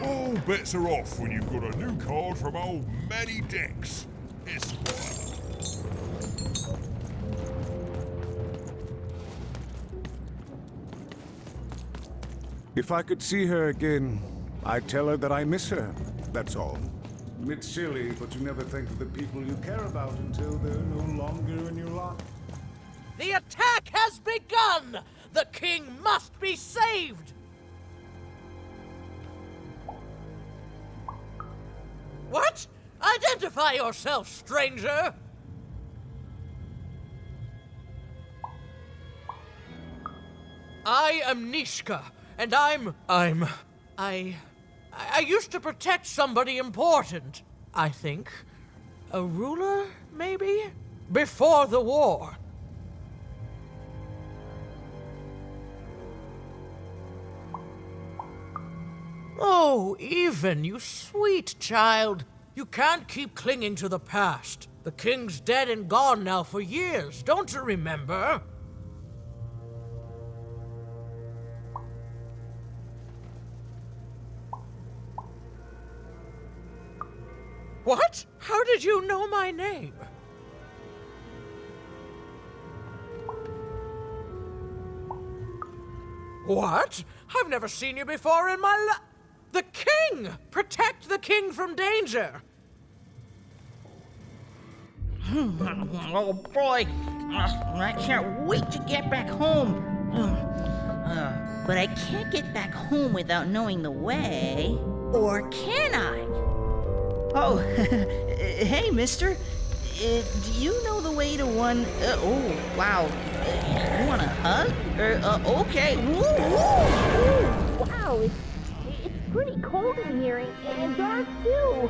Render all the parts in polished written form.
All bets are off when you've got a new card from old Matty Dex, Esquire. If I could see her again, I'd tell her that I miss her. That's all. It's silly, but you never think of the people you care about until they're no longer in your life. The attack has begun! The king must be saved! What? Identify yourself, stranger! I am Nishka, and I used to protect somebody important, I think. A ruler, maybe? Before the war. Oh, Even, you sweet child. You can't keep clinging to the past. The king's dead and gone now for years, don't you remember? What? How did you know my name? What? I've never seen you before in my life. The king! Protect the king from danger! Oh boy, I can't wait to get back home. But I can't get back home without knowing the way. Or can I? Oh, hey, mister. Do you know the way to one... oh, wow. You want a hug? Okay. Woo, woo. Wow, it's pretty cold in here and dark too.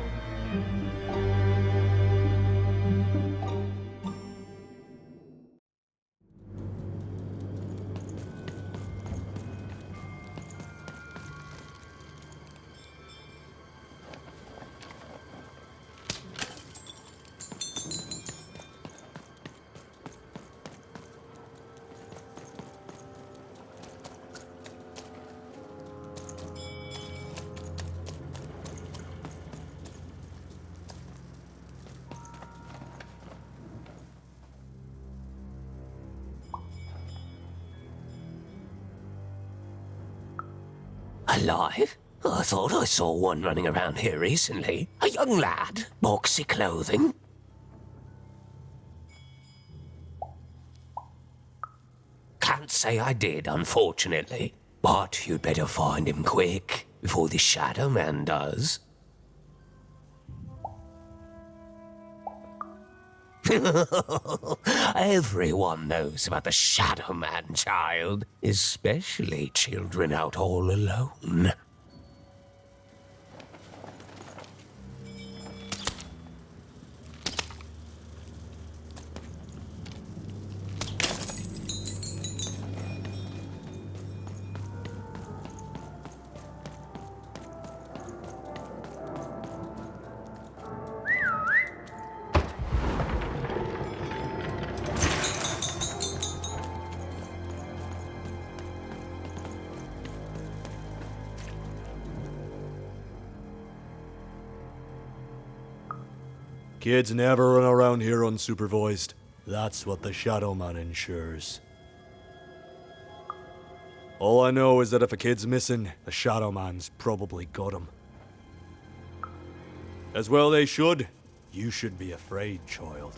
Alive? I thought I saw one running around here recently. A young lad, boxy clothing. Can't say I did, unfortunately. But you'd better find him quick, before the Shadow Man does. Everyone knows about the Shadow Man, child, especially children out all alone. Kids never run around here unsupervised. That's what the Shadow Man ensures. All I know is that if a kid's missing, the Shadow Man's probably got him. As well they should. You should be afraid, child.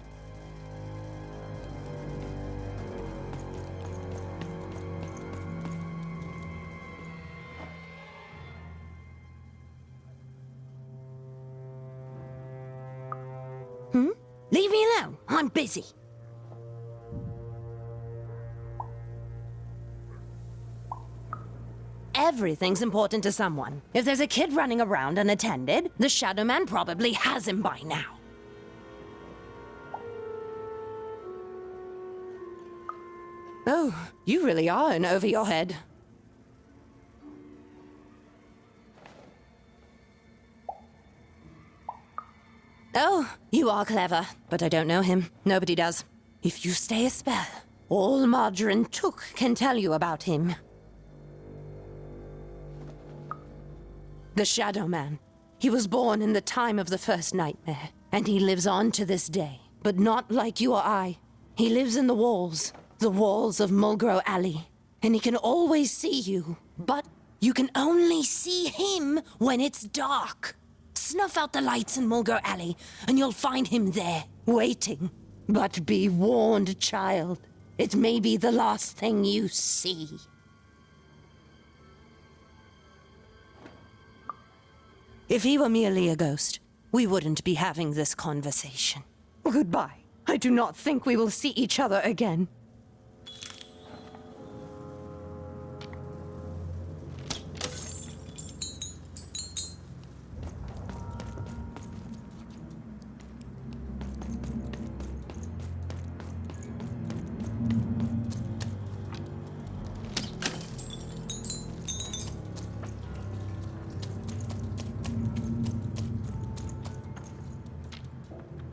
Leave me alone. I'm busy. Everything's important to someone. If there's a kid running around unattended, the Shadow Man probably has him by now. Oh, you really are in over your head. Oh, you are clever, but I don't know him. Nobody does. If you stay a spell, all Margarine Took can tell you about him. The Shadow Man. He was born in the time of the first nightmare, and he lives on to this day. But not like you or I. He lives in the walls of Mulgrew Alley. And he can always see you, but you can only see him when it's dark. Snuff out the lights in Mulgrew Alley, and you'll find him there, waiting. But be warned, child. It may be the last thing you see. If he were merely a ghost, we wouldn't be having this conversation. Goodbye. I do not think we will see each other again.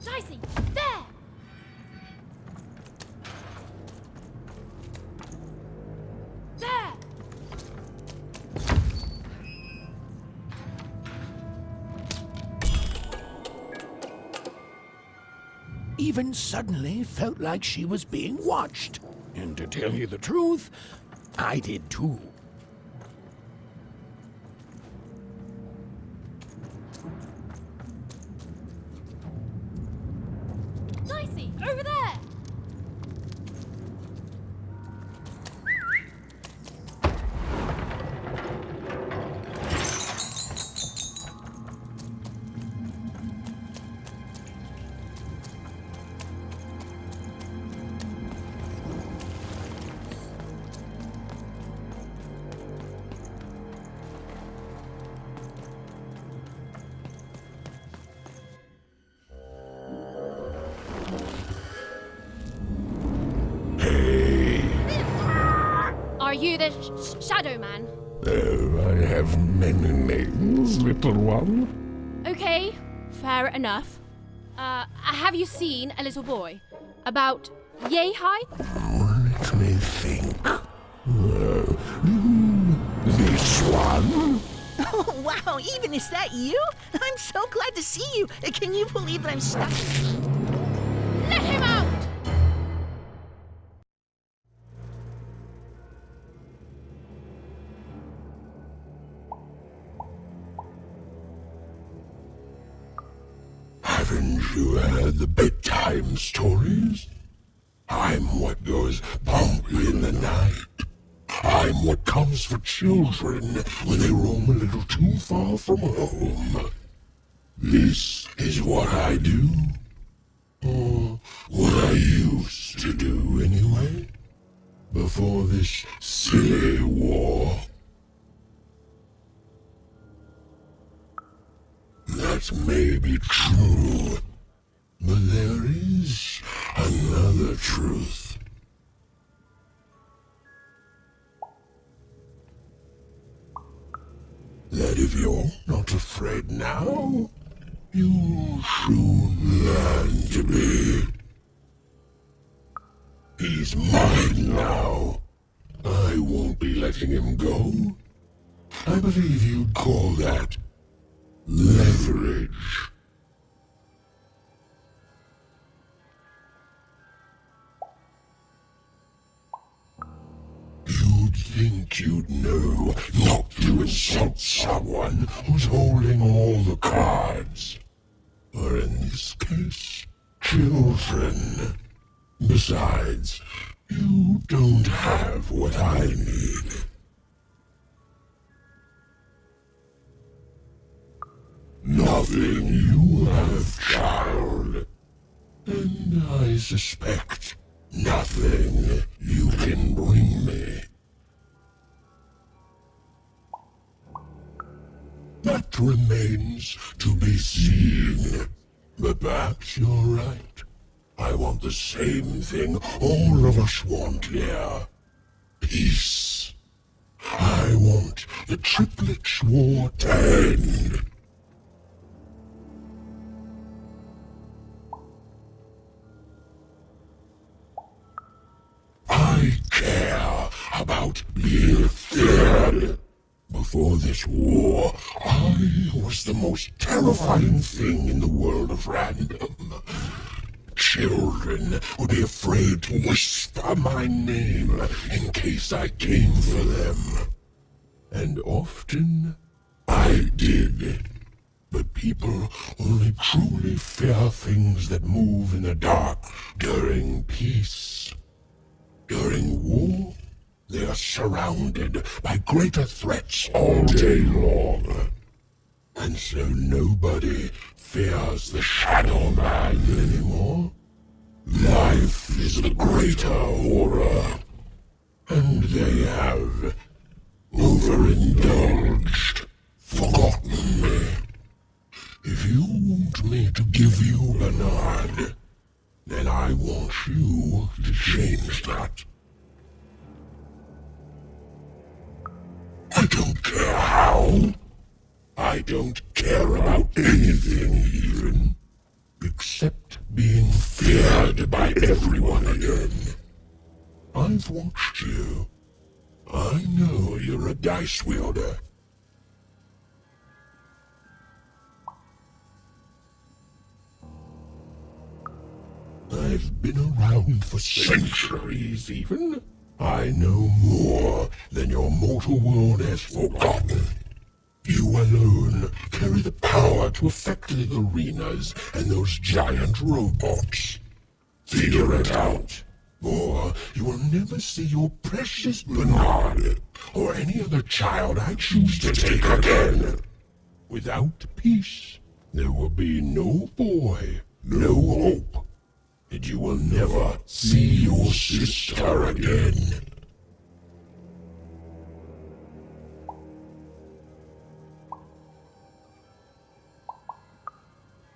Dicey, there! There! Even suddenly felt like she was being watched. And to tell you the truth, I did too. Dicey, over there! Are you the Shadow Man? I have many names, little one. Okay, fair enough. Have you seen a little boy? About yay high? Let me think. This one? Oh, wow, even is that you? I'm so glad to see you. Can you believe that I'm stuck? Let him out! Haven't you heard the bedtime stories? I'm what goes bump in the night. I'm what comes for children when they roam a little too far from home. This is what I do. Or what I used to do anyway. Before this silly war. That may be true, but there is another truth. That if you're not afraid now, you'll soon learn to be. He's mine now. I won't be letting him go. I believe you'd call that leverage. You'd think you'd know not to insult someone who's holding all the cards. Or in this case, children. Besides, you don't have what I need. Nothing you have, child. And I suspect nothing you can bring me. That remains to be seen. But perhaps you're right. I want the same thing all of us want here. Peace. I want the Triplets' War to end. I care about being feared. Before this war, I was the most terrifying thing in the world of random. Children would be afraid to whisper my name in case I came for them. And often, I did. But people only truly fear things that move in the dark during peace. During war, they are surrounded by greater threats all day long. And so nobody fears the Shadow Man anymore. Life is the greater horror. And they have overindulged, forgotten me. If you want me to give you Bernard, then I want you to change that. I don't care how. I don't care about anything even, except being feared by everyone again. I've watched you. I know you're a dice wielder. I've been around for centuries even. I know more than your mortal world has forgotten. You alone carry the power to affect the arenas and those giant robots. Figure it out, or you will never see your precious Bernard or any other child I choose to take again. Without peace, there will be no boy, no hope, and you will never see your sister again.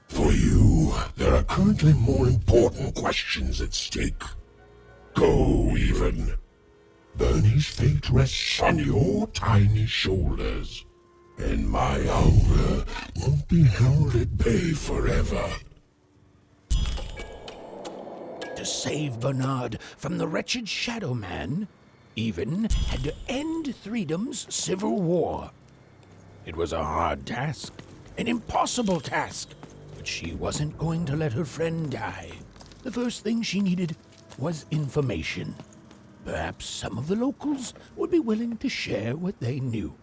For you, there are currently more important questions at stake. Go, even. Bernie's fate rests on your tiny shoulders, and my hunger won't be held at bay forever. To save Bernard from the wretched Shadow Man, Even had to end Threedom's civil war. It was a hard task, an impossible task, but she wasn't going to let her friend die. The first thing she needed was information. Perhaps some of the locals would be willing to share what they knew.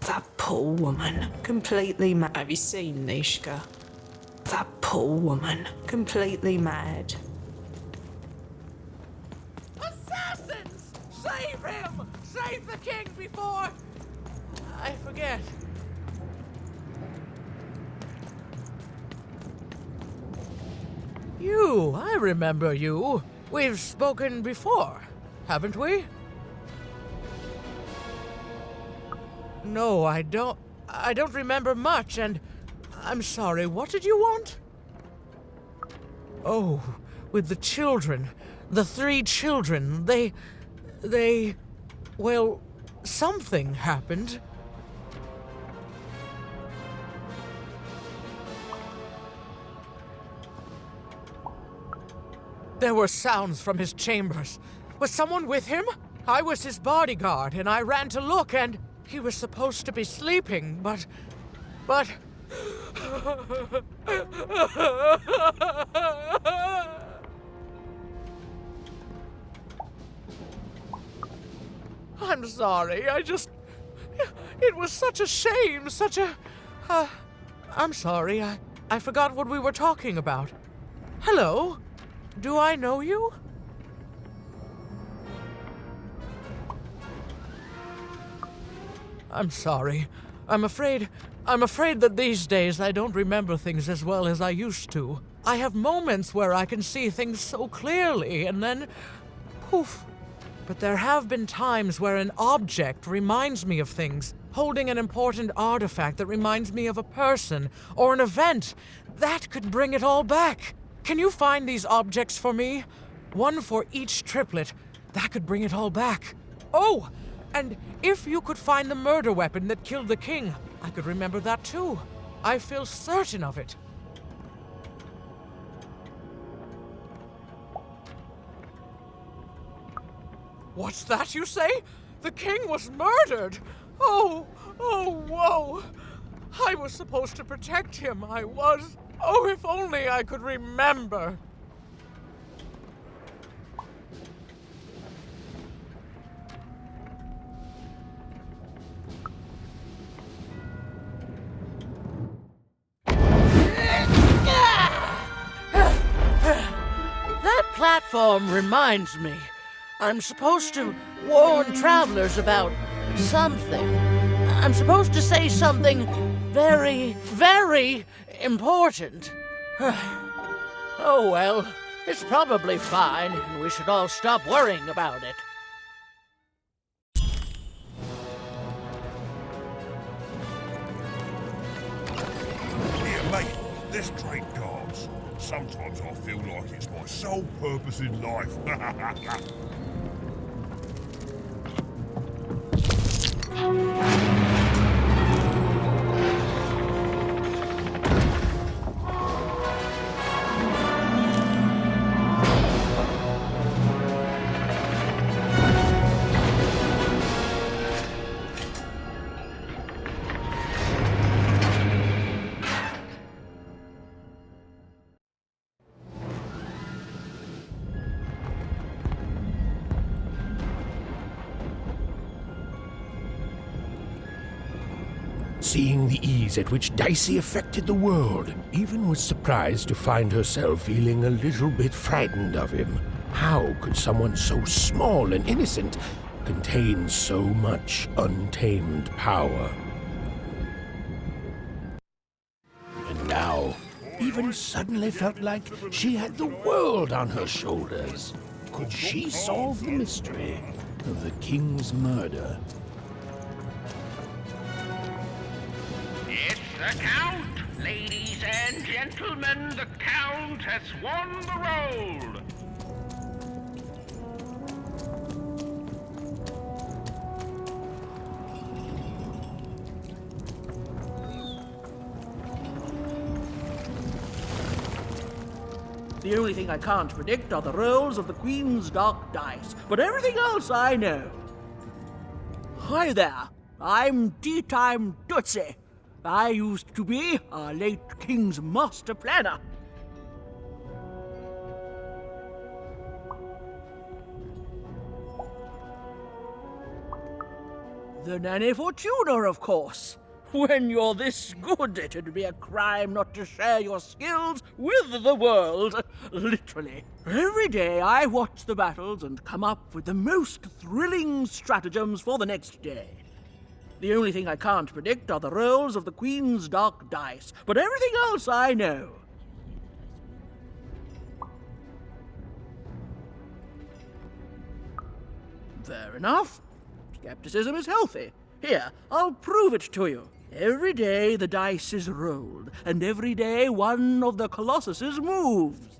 That poor woman, completely mad. Have you seen Nishka? That poor woman, completely mad. Assassins! Save him! Save the king before... I forget. You, I remember you. We've spoken before, haven't we? No, I don't remember much, and I'm sorry, what did you want? Oh, with the children. The 3 children, well, something happened. There were sounds from his chambers. Was someone with him? I was his bodyguard, and I ran to look, and he was supposed to be sleeping, but... I'm sorry, it was such a shame, such a... I'm sorry, I forgot what we were talking about. Hello? Do I know you? I'm sorry. I'm afraid that these days I don't remember things as well as I used to. I have moments where I can see things so clearly, and then... poof. But there have been times where an object reminds me of things, holding an important artifact that reminds me of a person or an event. That could bring it all back. Can you find these objects for me? One for each triplet. That could bring it all back. Oh, and if you could find the murder weapon that killed the king, I could remember that too. I feel certain of it. What's that you say? The king was murdered! Oh, whoa! I was supposed to protect him, I was. Oh, if only I could remember. That platform reminds me. I'm supposed to warn travelers about something. I'm supposed to say something very, very important. Oh well, it's probably fine, and we should all stop worrying about it. Here, mate, let's trade cards. Sometimes I feel like it's my sole purpose in life. Seeing the ease at which Dicey affected the world, Even was surprised to find herself feeling a little bit frightened of him. How could someone so small and innocent contain so much untamed power? And now, Even suddenly felt like she had the world on her shoulders. Could she solve the mystery of the king's murder? It's the Count! Ladies and gentlemen, the Count has won the role! The only thing I can't predict are the rolls of the Queen's Dark Dice, but everything else I know. Hi there, I'm Tea Time Tootsie. I used to be our late King's master planner. The Nanny Fortuna, of course. When you're this good, it'd be a crime not to share your skills with the world. Literally. Every day I watch the battles and come up with the most thrilling stratagems for the next day. The only thing I can't predict are the rolls of the Queen's Dark Dice, but everything else I know. Fair enough. Skepticism is healthy. Here, I'll prove it to you. Every day the dice is rolled, and every day one of the Colossuses moves.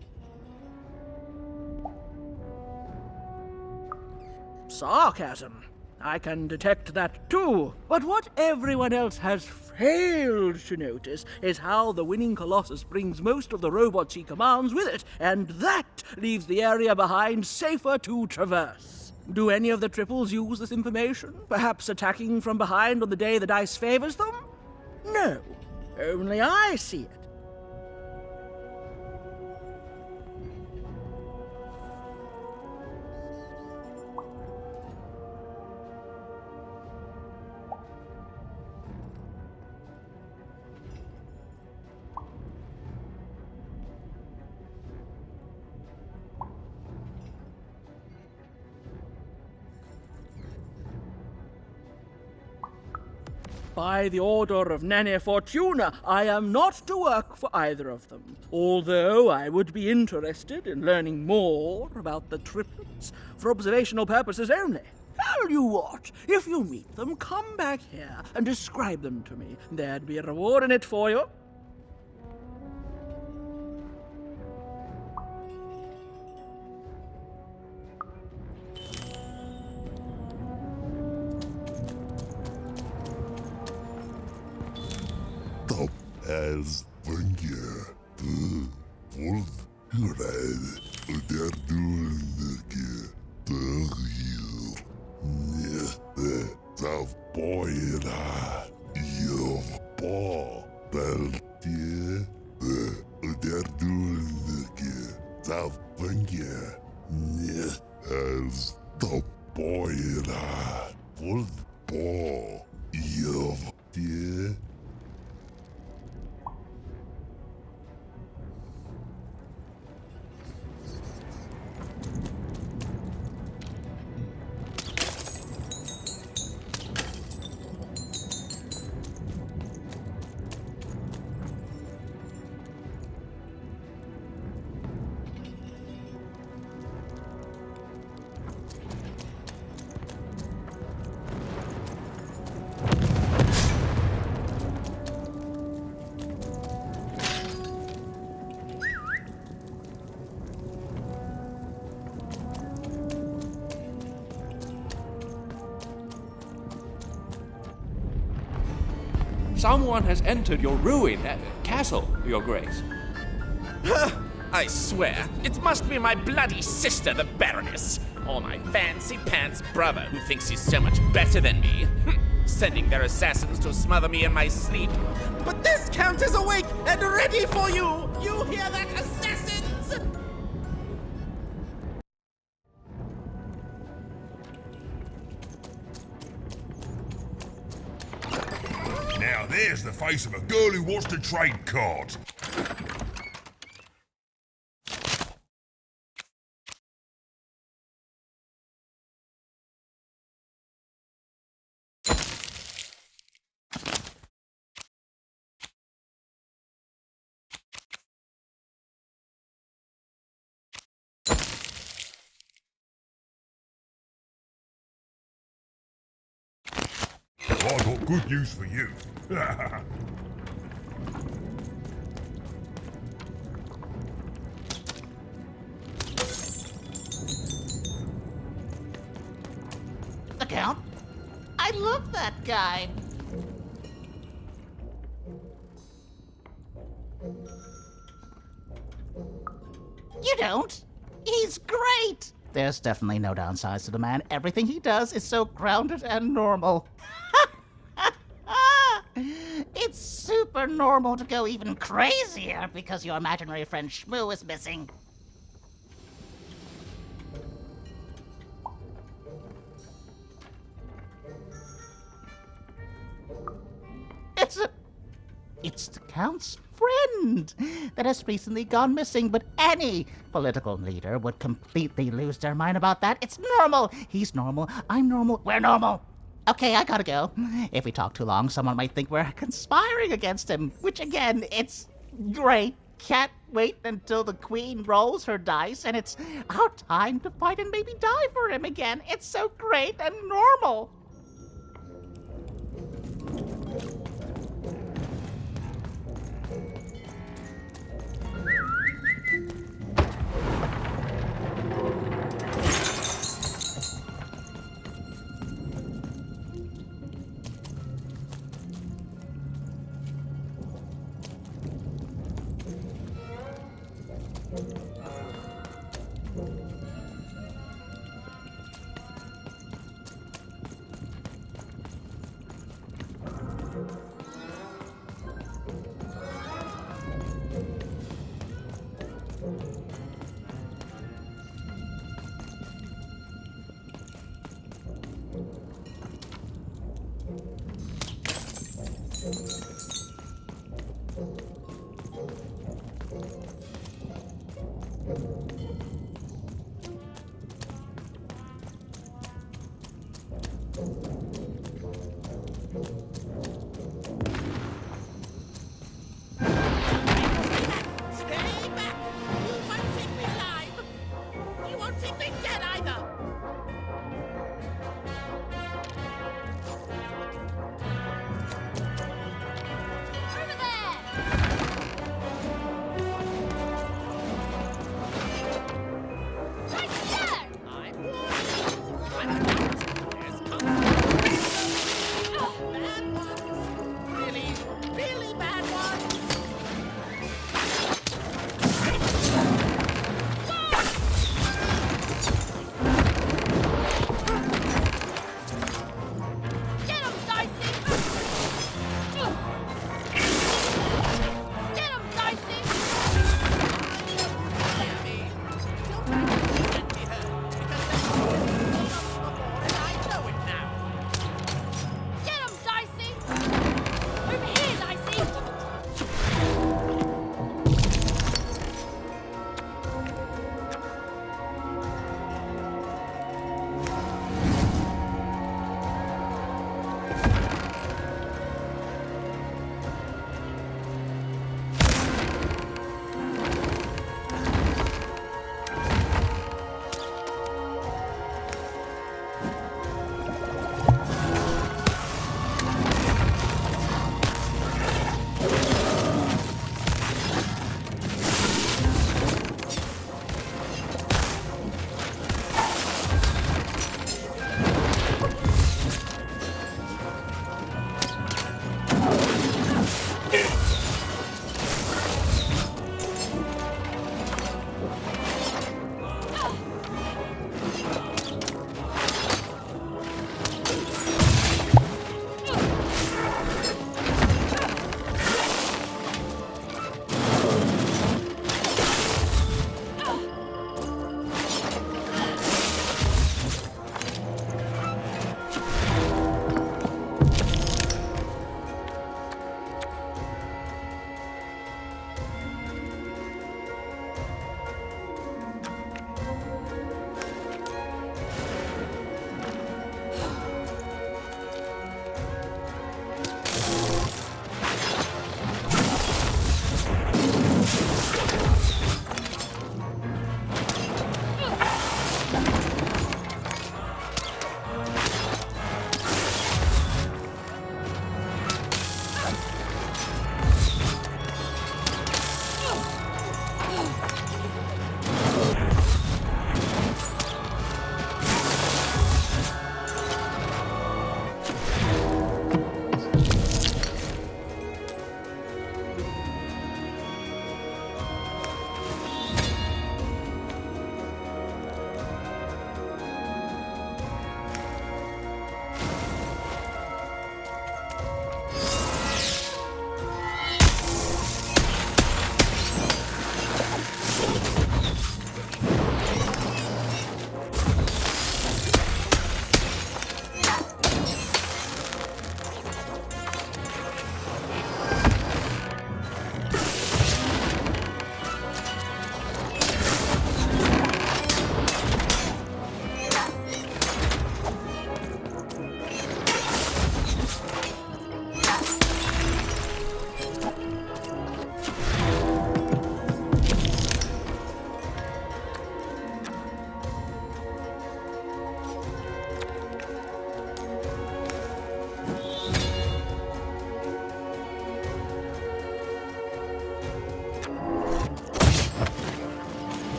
Sarcasm. I can detect that too. But what everyone else has failed to notice is how the winning Colossus brings most of the robots he commands with it, and that leaves the area behind safer to traverse. Do any of the triples use this information? Perhaps attacking from behind on the day the dice favors them? No, only I see it. By the order of Nanny Fortuna, I am not to work for either of them, although I would be interested in learning more about the triplets for observational purposes only. Tell you what, if you meet them, come back here and describe them to me. There'd be a reward in it for you. Top as Bunga. Wolf Red. They're doing the you. Neste Zapoira. Your paw. Beltie. They're doing the Zapunga. As Zapoira. Wolf paw. Your dear. Someone has entered your ruined castle, Your Grace. I swear, it must be my bloody sister, the Baroness, or my fancy-pants brother who thinks he's so much better than me, sending their assassins to smother me in my sleep. But this Count is awake and ready for you! You hear that, assassins? Now there's the face of a girl who wants to trade cards. I've got good news for you. The Count? I love that guy. You don't? He's great! There's definitely no downsides to the man. Everything he does is so grounded and normal. It's super normal to go even crazier because your imaginary friend Shmoo is missing. It's the Count's friend that has recently gone missing, but any political leader would completely lose their mind about that. It's normal. He's normal. I'm normal. We're normal. Okay, I gotta go. If we talk too long, someone might think we're conspiring against him, which again, it's great. Can't wait until the Queen rolls her dice and it's our time to fight and maybe die for him again. It's so great and normal.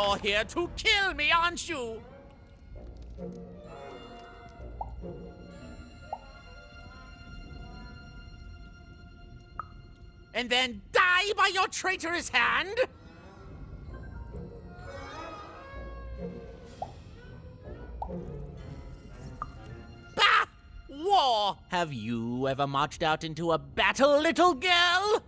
You're here to kill me, aren't you? And then die by your traitorous hand? Bah! War! Have you ever marched out into a battle, little girl?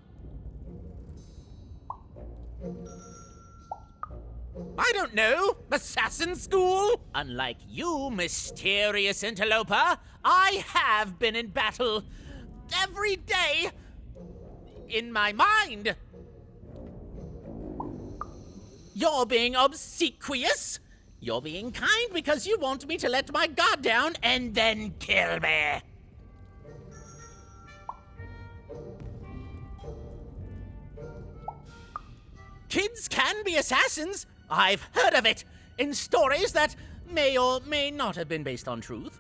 I don't know. Assassin school? Unlike you, mysterious interloper, I have been in battle every day in my mind. You're being obsequious. You're being kind because you want me to let my guard down and then kill me. Kids can be assassins. I've heard of it in stories that may or may not have been based on truth.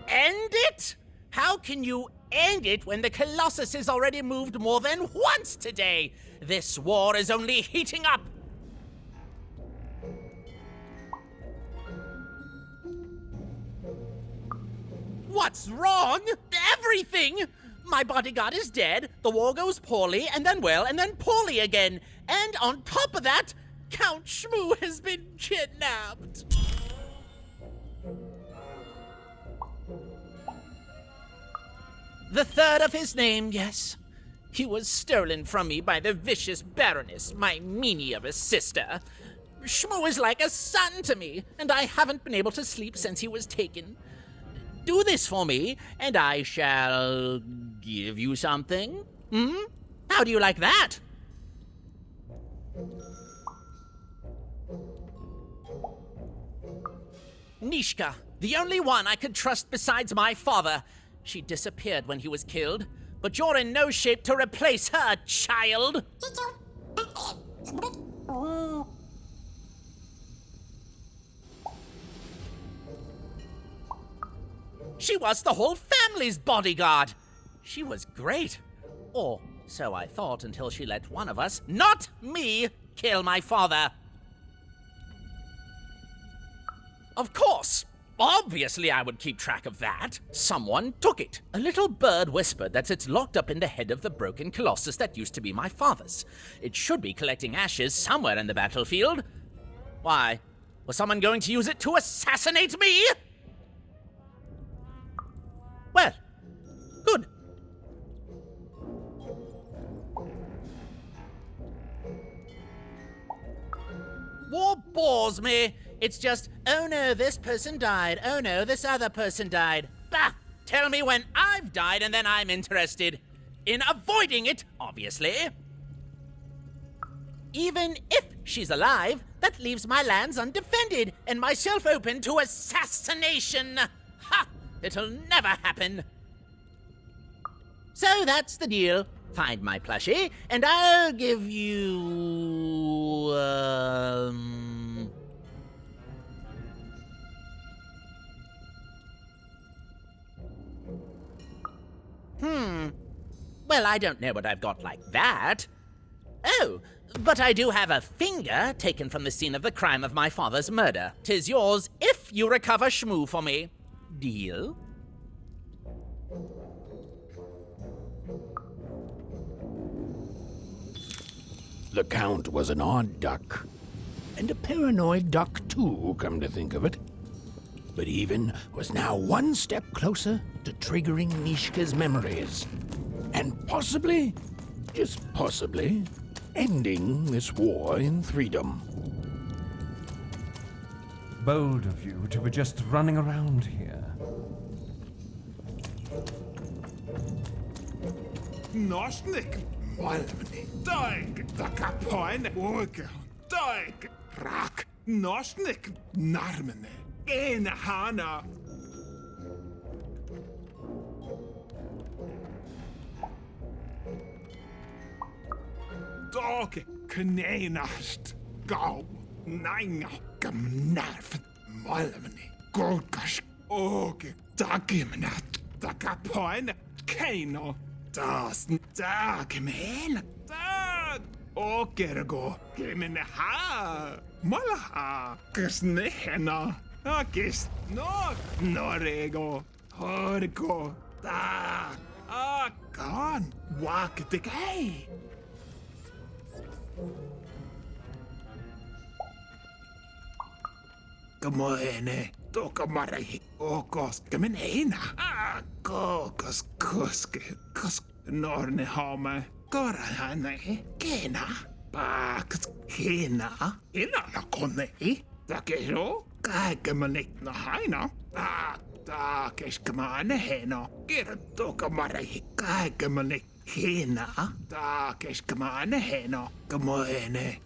End it? How can you end it when the Colossus has already moved more than once today? This war is only heating up. What's wrong? Everything! My bodyguard is dead, the war goes poorly, and then well, and then poorly again. And on top of that, Count Shmoo has been kidnapped. The third of his name, yes. He was stolen from me by the vicious Baroness, my meanie of a sister. Shmoo is like a son to me, and I haven't been able to sleep since he was taken. Do this for me, and I shall give you something. How do you like that? Nishka, the only one I could trust besides my father. She disappeared when he was killed, but you're in no shape to replace her, child. She was the whole family's bodyguard. She was great. Or so I thought until she let one of us, not me, kill my father. Of course. Obviously I would keep track of that. Someone took it. A little bird whispered that it's locked up in the head of the broken Colossus that used to be my father's. It should be collecting ashes somewhere in the battlefield. Why? Was someone going to use it to assassinate me? Well, good. War bores me. It's just, oh no, this person died. Oh no, this other person died. Bah! Tell me when I've died and then I'm interested. In avoiding it, obviously. Even if she's alive, that leaves my lands undefended and myself open to assassination. Ha! It'll never happen. So that's the deal. Find my plushie, and I'll give you... Well, I don't know what I've got like that. Oh, but I do have a finger taken from the scene of the crime of my father's murder. 'Tis yours if you recover Shmoo for me. Deal? The Count was an odd duck. And a paranoid duck, too, come to think of it. But Even was now one step closer to triggering Nishka's memories. And possibly, just possibly, ending this war in Threedom. Bold of you to be just running around here. Nosnik, Malmni, Doig, the Capoin, Wugel, Doig, Rak, Nosnik, Narmene, Ein Hana. Dog, Kneinast, Go, Nanga, Gmnarf, Malmni. kolkas oke takimnat takapoin keino taas takmeen tak okergo kemene ha malaha kesnehena akis no norego horko ta akan waktikei. Kamoene, tokamarahi, okos, kameneina, kokos, koske, norne hame, korahane, kena, paks, kena, inana konei, takero, kaikemanik na haina, takeskamane heno, kirtokamarahi, kaikemanik, hena, takeskamane heno, kamoene.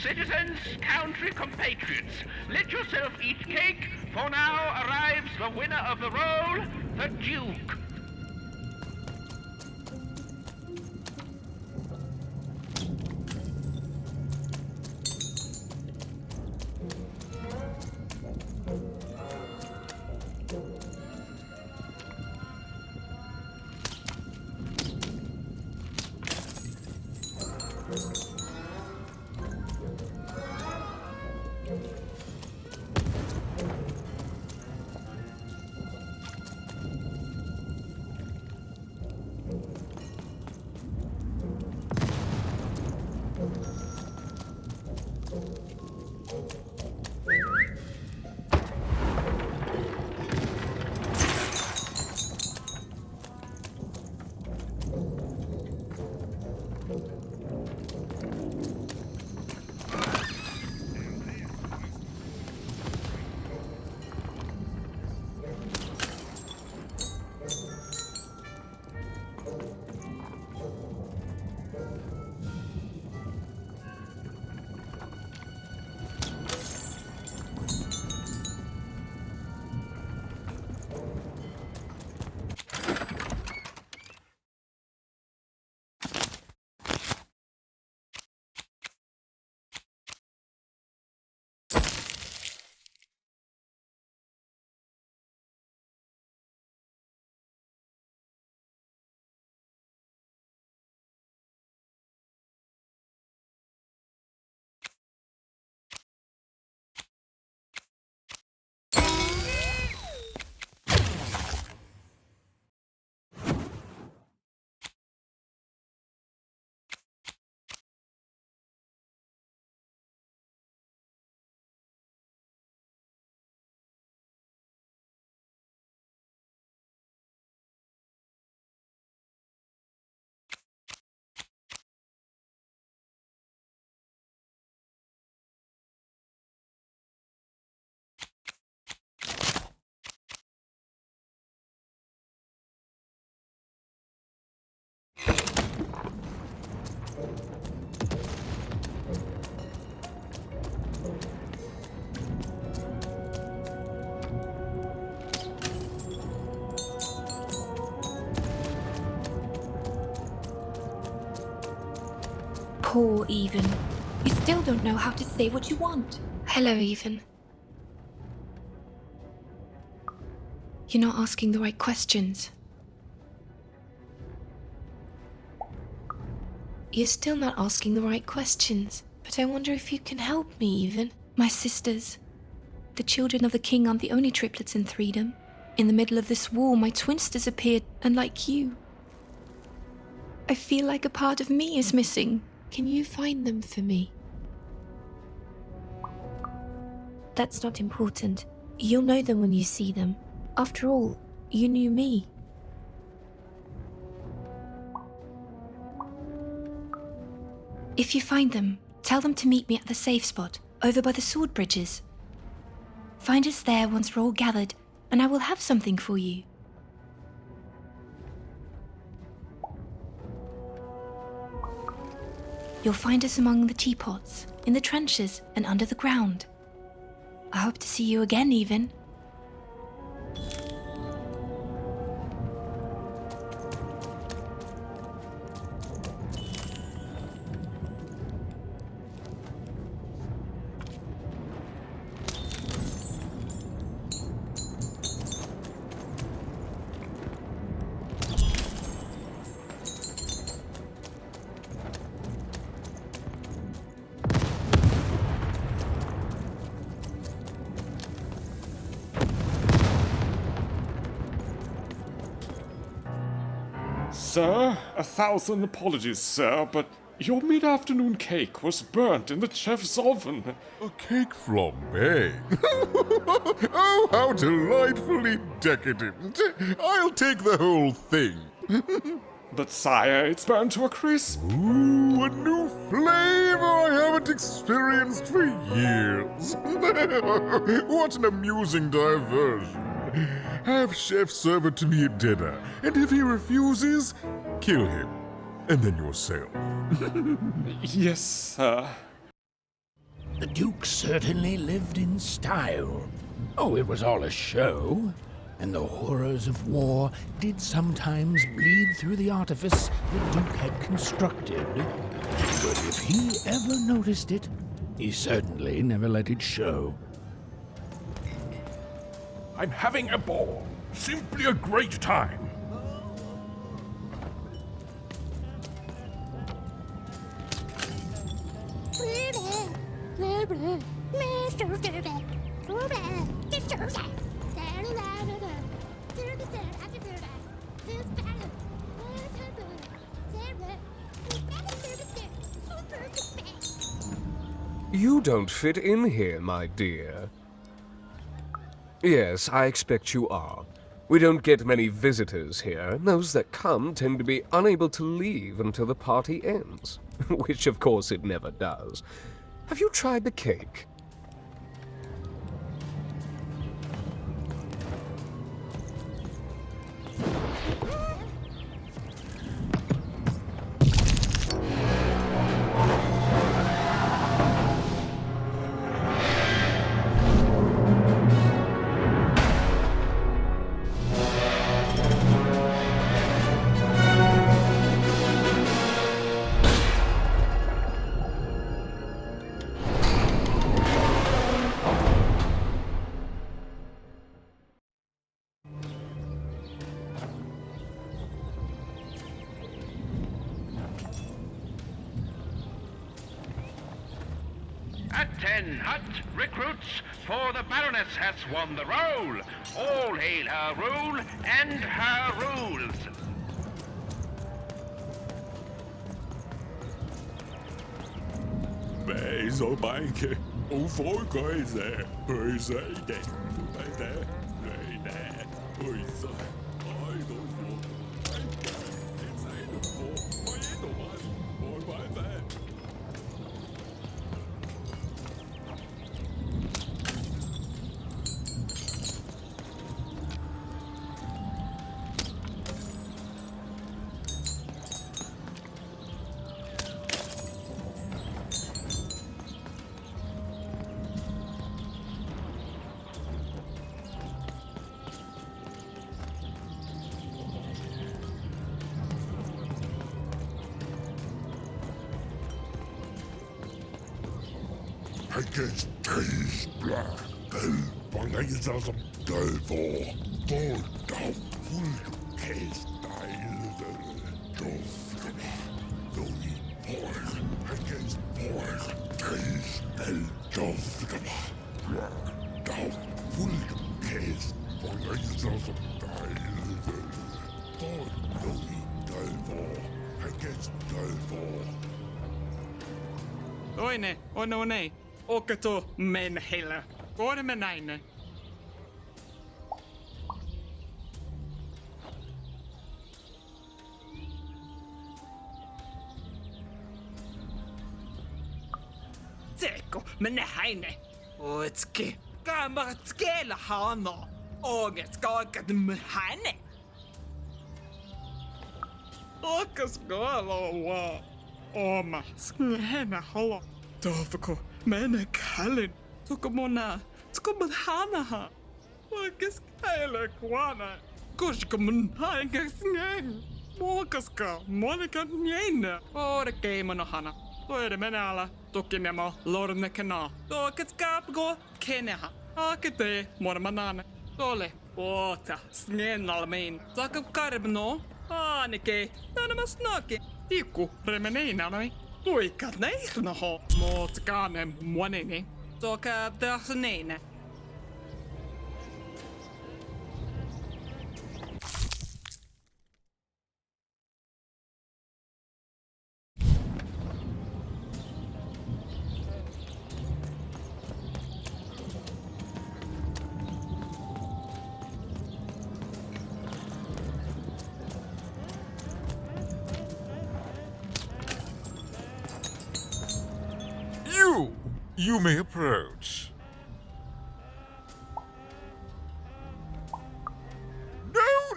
Citizens, country compatriots, let yourself eat cake, for now arrives the winner of the role, the Duke. Poor Even. You still don't know how to say what you want. Hello, Even. You're not asking the right questions. You're still not asking the right questions. But I wonder if you can help me, Even. My sisters. The children of the king aren't the only triplets in Threedom. In the middle of this war, my twins disappeared, unlike you. I feel like a part of me is missing. Can you find them for me? That's not important. You'll know them when you see them. After all, you knew me. If you find them, tell them to meet me at the safe spot, over by the sword bridges. Find us there once we're all gathered, and I will have something for you. You'll find us among the teapots, in the trenches, and under the ground. I hope to see you again, even. Sir, 1,000 apologies, sir, but your mid-afternoon cake was burnt in the chef's oven. A cake flambe? Oh, how delightfully decadent. I'll take the whole thing. But sire, it's burned to a crisp. Ooh, a new flavor I haven't experienced for years. What an amusing diversion. Have Chef serve it to me at dinner, and if he refuses, kill him. And then yourself. Yes, sir. The Duke certainly lived in style. Oh, it was all a show. And the horrors of war did sometimes bleed through the artifice the Duke had constructed. But if he ever noticed it, he certainly never let it show. I'm having a ball. Simply a great time. You don't fit in here, my dear. Yes, I expect you are. We don't get many visitors here, and those that come tend to be unable to leave until the party ends. Which, of course, it never does. Have you tried the cake? At 10 hut recruits, for the Baroness has won the roll. All hail her rule and her rules. Bæs og bænke, og folkejse, højse i den, der, løgne, højse, Against days black, Balazer som død for down full case against boys, days and down full case Balazer som død for against død for. Oine, onone, okato men hela. Gore menaine. Osko, menehine. Otski. Kamartskela hano. Ogetskakad mehane. Okaskala wa. Oma. Snehena holo. Dovko. Mene kalin. Tukomona. Tukomana. Okaskala kwana. Kushkamun haingasneh. Mokaska. Monika njena. Ore keimonohana. Toide menala. Tukinemo. Lorne kana. Toketskapgo. Keneha. Akete. Mormanane. Tole. Oota. Snenalmein. Takap karbno. Aanike. Nanamas naki. Tikku. Remeneinanoi. Tuikat neihnaho. Mootkanen moneni. Toka tähneine. You may approach.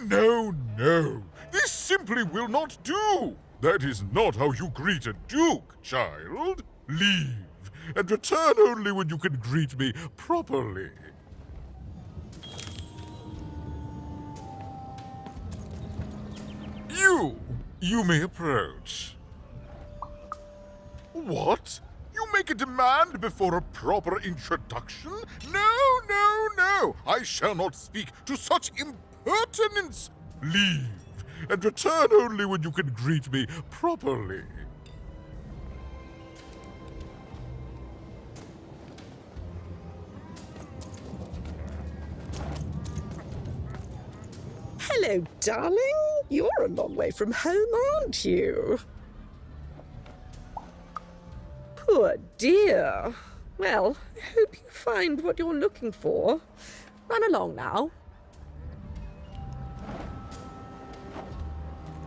No. This simply will not do. That is not how you greet a duke, child. Leave, and return only when you can greet me properly. You may approach. What? You make a demand before a proper introduction? No! I shall not speak to such impertinence! Leave, and return only when you can greet me properly. Hello, darling. You're a long way from home, aren't you? Poor dear. Well, I hope you find what you're looking for. Run along now.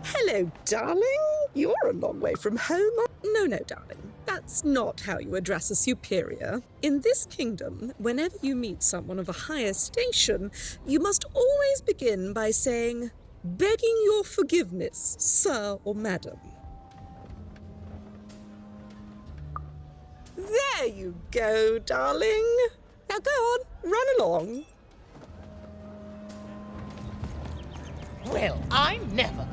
Hello, darling. You're a long way from home. No, darling. That's not how you address a superior. In this kingdom, whenever you meet someone of a higher station, you must always begin by saying, "Begging your forgiveness, sir or madam." There you go, darling. Now go on, run along. Well, I never.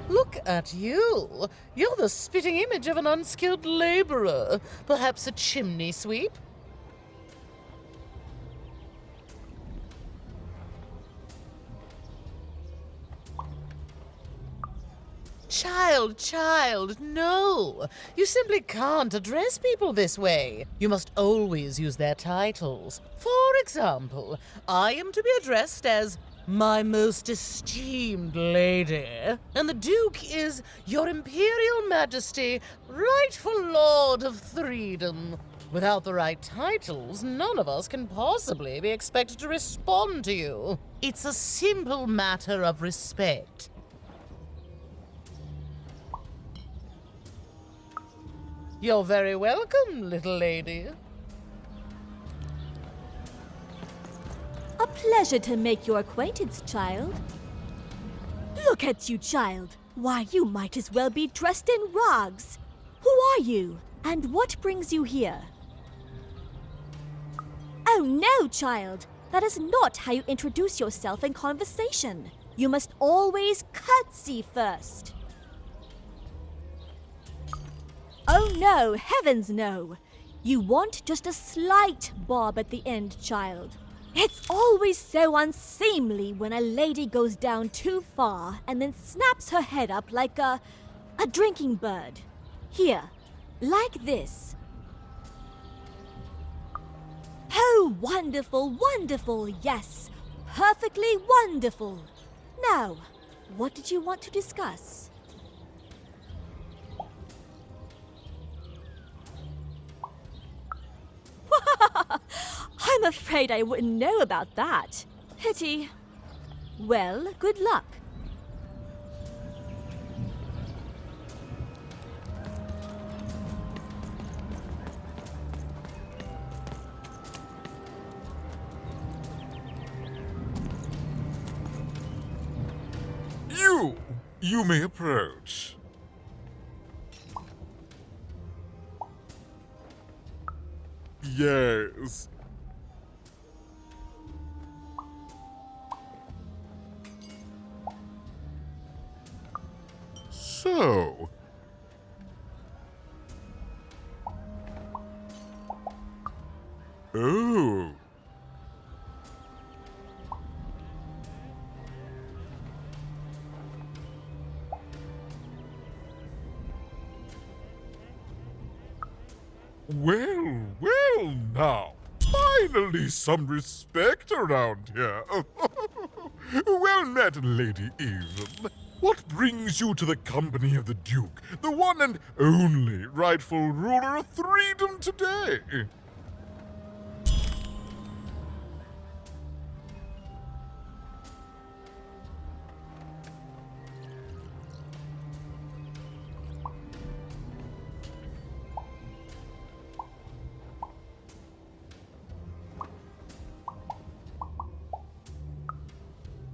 Look at you. You're the spitting image of an unskilled laborer. Perhaps a chimney sweep? Child, no. You simply can't address people this way. You must always use their titles. For example, I am to be addressed as my most esteemed lady, and the Duke is Your Imperial Majesty, rightful Lord of Threedom. Without the right titles, none of us can possibly be expected to respond to you. It's a simple matter of respect. You're very welcome, little lady. A pleasure to make your acquaintance, child. Look at you, child. Why, you might as well be dressed in rags. Who are you, and what brings you here? Oh no, child. That is not how you introduce yourself in conversation. You must always curtsy first. Oh no, heavens no. You want just a slight bob at the end, child. It's always so unseemly when a lady goes down too far and then snaps her head up like a drinking bird. Here, like this. Oh, wonderful, wonderful, yes. Perfectly wonderful. Now, what did you want to discuss? I'm afraid I wouldn't know about that. Pity. Well, good luck. Oh, you may approach. Yes. So. Oh. Well now. Finally some respect around here. Well met, Lady Even. What brings you to the company of the Duke, the one and only rightful ruler of Threedom today?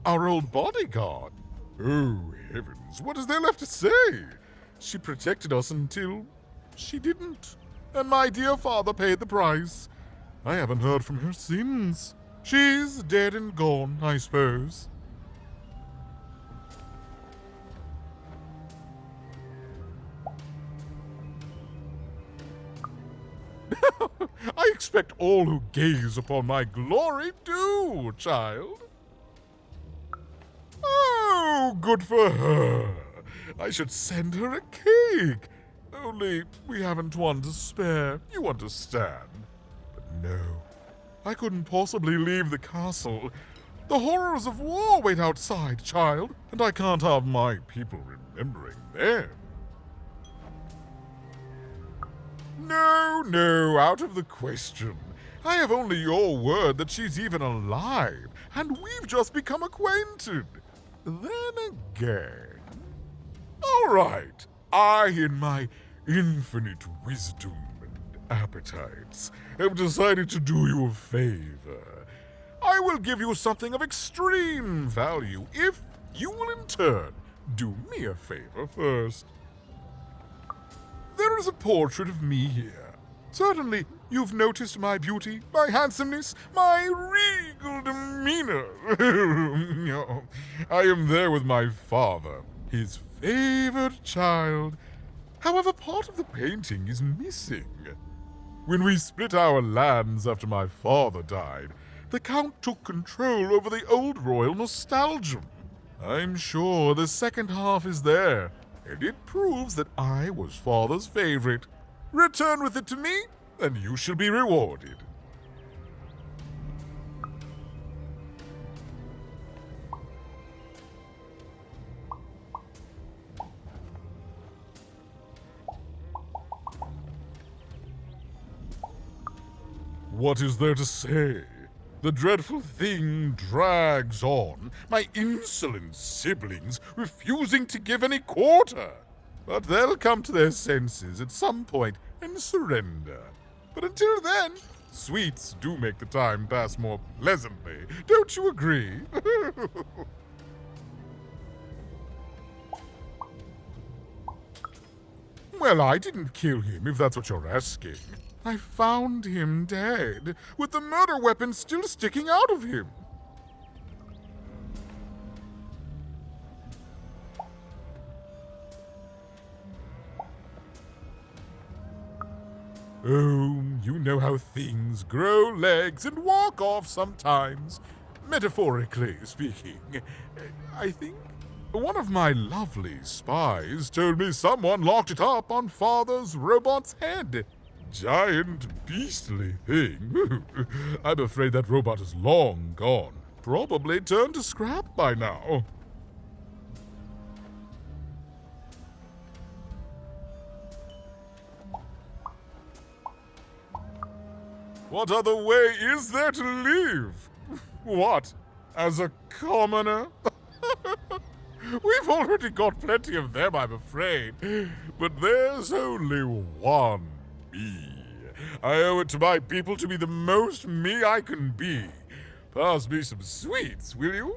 Our old bodyguard? Oh, heavens, what is there left to say? She protected us until she didn't. And my dear father paid the price. I haven't heard from her since. She's dead and gone, I suppose. I expect all who gaze upon my glory do, child. Oh, good for her. I should send her a cake. Only we haven't one to spare, you understand. But no, I couldn't possibly leave the castle. The horrors of war wait outside, child, and I can't have my people remembering them. No, out of the question. I have only your word that she's even alive, and we've just become acquainted. Then again... All right, I, in my infinite wisdom and appetites, have decided to do you a favor. I will give you something of extreme value if you will in turn do me a favor first. There is a portrait of me here. Certainly, you've noticed my beauty, my handsomeness, my regal demeanor. I am there with my father, his favored child. However, part of the painting is missing. When we split our lands after my father died, the Count took control over the old royal nostalgium. I'm sure the second half is there, and it proves that I was father's favorite. Return with it to me, and you shall be rewarded. What is there to say? The dreadful thing drags on, my insolent siblings refusing to give any quarter. But they'll come to their senses at some point and surrender. But until then, sweets do make the time pass more pleasantly. Don't you agree? Well, I didn't kill him, if that's what you're asking. I found him dead, with the murder weapon still sticking out of him. Oh, you know how things grow legs and walk off sometimes. Metaphorically speaking. I think one of my lovely spies told me someone locked it up on Father's robot's head. Giant, beastly thing. I'm afraid that robot is long gone. Probably turned to scrap by now. What other way is there to live? What, as a commoner? We've already got plenty of them, I'm afraid. But there's only one me. I owe it to my people to be the most me I can be. Pass me some sweets, will you?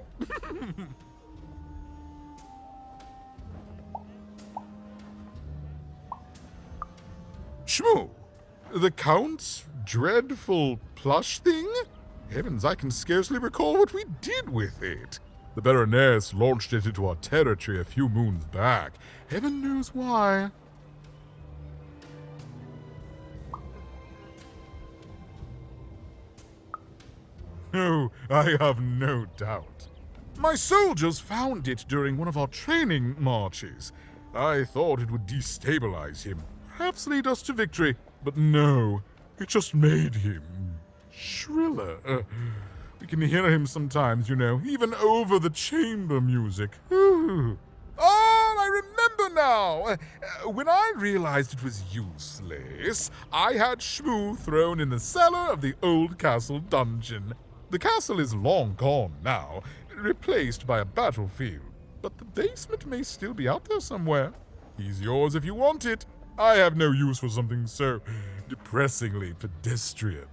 Shmoo, the Count's dreadful plush thing? Heavens, I can scarcely recall what we did with it. The Baroness launched it into our territory a few moons back. Heaven knows why. Oh, I have no doubt. My soldiers found it during one of our training marches. I thought it would destabilize him, perhaps lead us to victory. But no, it just made him shriller. We can hear him sometimes, you know, even over the chamber music. Ooh. Oh, I remember now! When I realized it was useless, I had Shmoo thrown in the cellar of the old castle dungeon. The castle is long gone now, replaced by a battlefield, but the basement may still be out there somewhere. He's yours if you want it. I have no use for something so depressingly pedestrian.